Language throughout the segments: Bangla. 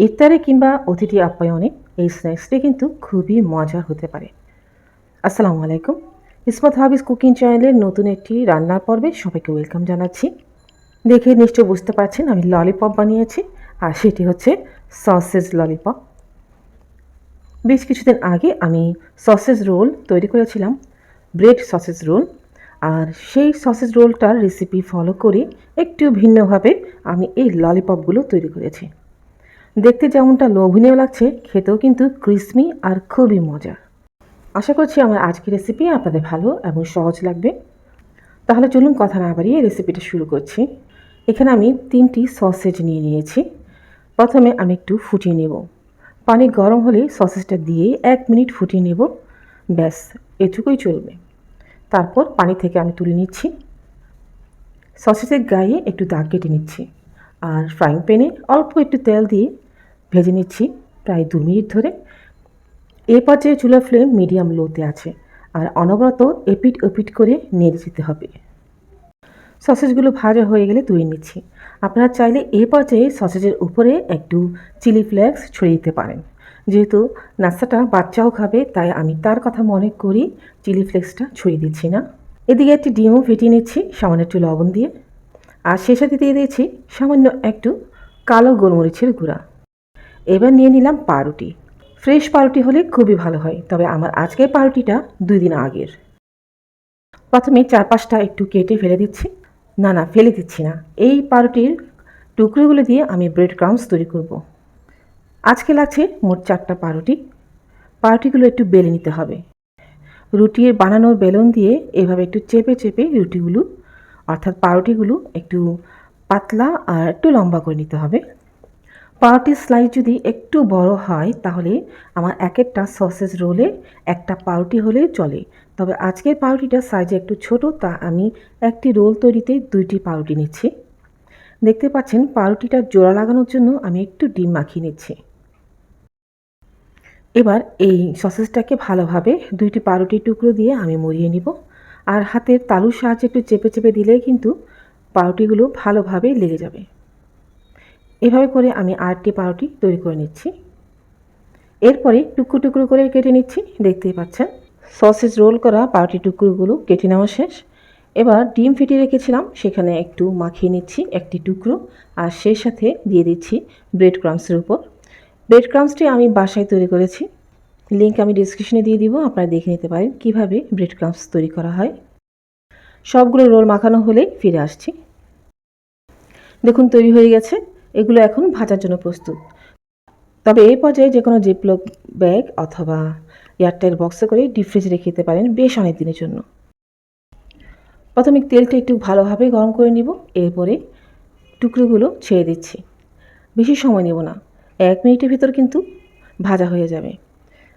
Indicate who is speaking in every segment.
Speaker 1: ইফতারে কিংবা অতিথি আপ্যায়নে এই স্ন্যাক্সটি কিন্তু খুবই মজার হতে পারে। আসসালামু আলাইকুম। ইসমত হাবিজ কুকিং চ্যানেলের নতুন একটি রান্নার পর্বে সবাইকে ওয়েলকাম জানাচ্ছি। দেখে নিশ্চয় বুঝতে পারছেন আমি ললিপপ বানিয়েছি, আর সেটি হচ্ছে সসেজ ললিপপ। বেশ কিছুদিন আগে আমি সসেজ রোল তৈরি করেছিলাম, ব্রেড সসেজ রোল। আর সেই সসেজ রোলটার রেসিপি ফলো করে একটু ভিন্নভাবে আমি এই ললিপপগুলো তৈরি করেছি। দেখতে যেমনটা লোভনীয় লাগছে, খেতেও কিন্তু ক্রিসমি আর খুবই মজার। আশা করছি আমার আজকের রেসিপি আপনাদের ভালো এবং সহজ লাগবে। তাহলে চলুন কথা না বাড়িয়ে রেসিপিটা শুরু করছি। এখানে আমি 3টি সসেজ নিয়ে নিয়েছি। প্রথমে আমি একটু ফুটিয়ে নেব। পানি গরম হলে সসেজটা দিয়ে 1 মিনিট ফুটিয়ে নেব, ব্যাস এটুকুই চলবে। তারপর পানি থেকে আমি তুলে নিচ্ছি। সসেজের গায়ে একটু দাগ কেটে নিচ্ছি, আর ফ্রাইং প্যানে অল্প একটু তেল দিয়ে ভেজে নিচ্ছি প্রায় 2 মিনিট ধরে। এ পর্যায়ে চুলার ফ্লেম মিডিয়াম লোতে আছে, আর অনবরত এপিট ওপিট করে নেড়ে যেতে হবে। সসেজগুলো ভাজা হয়ে গেলে তুলে নিচ্ছি। আপনারা চাইলে এ পর্যায়ে সসেজের উপরে একটু চিলি ফ্লেক্স ছড়িয়ে দিতে পারেন। যেহেতু নাস্তাটা বাচ্চাও খাবে, তাই আমি তার কথা মনে করি চিলি ফ্লেক্সটা ছড়িয়ে দিচ্ছি না। এদিকে একটি ডিমও ফেটিয়ে নিচ্ছি সামান্য একটু লবণ দিয়ে, আর সে সাথে দিয়ে দিয়েছি সামান্য একটু কালো গোলমরিচের গুঁড়া। এবার নিয়ে নিলাম পাউরুটি। ফ্রেশ পাউরুটি হলে খুবই ভালো হয়, তবে আমার আজকের পাউরুটিটা 2 দিন আগের। প্রথমে 4-5টা একটু কেটে ফেলে দিচ্ছি। না, ফেলে দিচ্ছি না। এই পাউরুটির টুকরোগুলো দিয়ে আমি ব্রেড ক্রাম্বস তৈরি করব। আজকে লাগছে মোট 4টা পাউরুটি। পাউরুটিগুলো একটু বেলে নিতে হবে। রুটির বানানোর বেলন দিয়ে এভাবে একটু চেপে চেপে রুটিগুলো অর্থাৎ পাউরুটিগুলো একটু পাতলা আর একটু লম্বা করে নিতে হবে। পাউরুটির স্লাইস যদি একটু বড় হয় তাহলে আমার এক একটা সসেজ রোলে একটা পাউরুটি হলেই চলে। তবে আজকের পাউরুটিটা সাইজে একটু ছোট, তা আমি একটি রোল তৈরিতে 2টি পাউরুটি নিচ্ছি। দেখতে পাচ্ছেন পাউরুটিটা জোড়া লাগানোর জন্য আমি একটু ডিম মাখিয়ে নিচ্ছি। এবার এই সসেজটাকে ভালোভাবে 2টি পাউরুটির টুকরো দিয়ে আমি মুড়িয়ে নিব, আর হাতের তালুর সাহায্যে একটু চেপে চেপে দিলেই কিন্তু পাউরুটিগুলো ভালোভাবে লেগে যাবে। এভাবে করে আমি 8টি পাউরুটি তৈরি করে নিচ্ছি। এরপরে টুকরো টুকরো করে কেটে নিচ্ছি। দেখতেই পাচ্ছেন সসেজ রোল করা পাউরুটি টুকরোগুলো কেটে নেওয়া শেষ। এবার ডিম ফেটিয়ে রেখেছিলাম, সেখানে একটু মাখিয়ে নিচ্ছি একটি টুকরো, আর সেই সাথে দিয়ে দিচ্ছি ব্রেড ক্রাম্বসের উপর। ব্রেড ক্রাম্বসটি আমি বাসায় তৈরি করেছি, লিঙ্ক আমি ডিসক্রিপশনে দিয়ে দিব, আপনারা দেখে নিতে পারেন কীভাবে ব্রেড ক্রাম্বস তৈরি করা হয়। সবগুলো রোল মাখানো হলেই ফিরে আসছি। দেখুন তৈরি হয়ে গেছে। এগুলো এখন ভাজার জন্য প্রস্তুত। তবে এই পর্যায়ে যে কোনো জিপলক ব্যাগ অথবা এয়ারটাইট বক্সে করে ডিপ ফ্রিজে রেখে দিতে পারেন বেশ অনেক দিনের জন্য। প্রথমে তেলটা একটু ভালোভাবে গরম করে নিব, এরপরে টুকরোগুলো ছেড়ে দিচ্ছি। বেশি সময় নেব না, 1 মিনিটের ভিতর কিন্তু ভাজা হয়ে যাবে।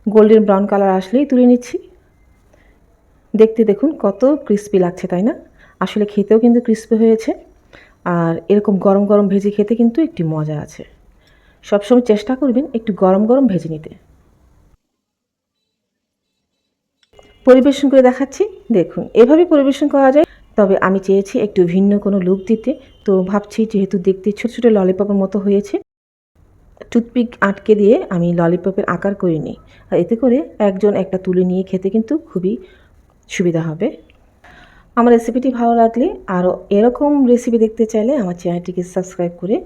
Speaker 1: গোল্ডেন ব্রাউন কালার আসলেই তুলে নিচ্ছি। দেখতে দেখুন কত ক্রিস্পি লাগছে, তাই না? আসলে খেতেও কিন্তু ক্রিস্পি হয়েছে, আর এরকম গরম গরম ভেজে খেতে কিন্তু একটি মজা আছে। সবসময় চেষ্টা করবেন একটু গরম গরম ভেজে নিতে। পরিবেশন করে দেখাচ্ছি, দেখুন এভাবে পরিবেশন করা যায়। তবে আমি চেয়েছি একটু ভিন্ন কোনো লুক দিতে, তো ভাবছি যেহেতু দেখতে ছোট ছোট ললিপপের মতো হয়েছে, টুথপিক আটকে দিয়ে আমি ললিপপের আকার করে নিই, আর এতে করে একজন একটা তুলে নিয়ে খেতে কিন্তু খুবই সুবিধা হবে। আমার রেসিপিটি ভালো লাগলে আরও এরকম রেসিপি দেখতে চাইলে আমার চ্যানেলটিকে সাবস্ক্রাইব করে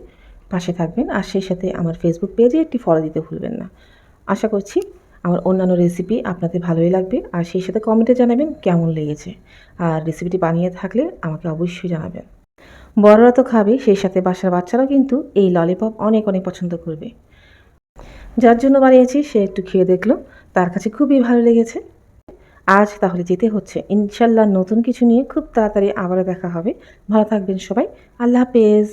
Speaker 1: পাশে থাকবেন, আর সেই সাথে আমার ফেসবুক পেজে একটি ফলো দিতে ভুলবেন না। আশা করছি আমার অন্যান্য রেসিপি আপনাদের ভালোই লাগবে, আর সেই সাথে কমেন্টে জানাবেন কেমন লেগেছে, আর রেসিপিটি বানিয়ে থাকলে আমাকে অবশ্যই জানাবেন। বড়রা তো খাবে, সেই সাথে বাসার বাচ্চারাও কিন্তু এই ললিপপ অনেক অনেক পছন্দ করবে। যার জন্য বানিয়েছি সে একটু খেয়ে দেখলো, তার কাছে খুবই ভালো লেগেছে। আজ তাহলে যেতে হচ্ছে, ইনশাল্লাহ নতুন কিছু নিয়ে খুব তাড়াতাড়ি আবারও দেখা হবে। ভালো থাকবেন সবাই, আল্লাহ হাফেজ।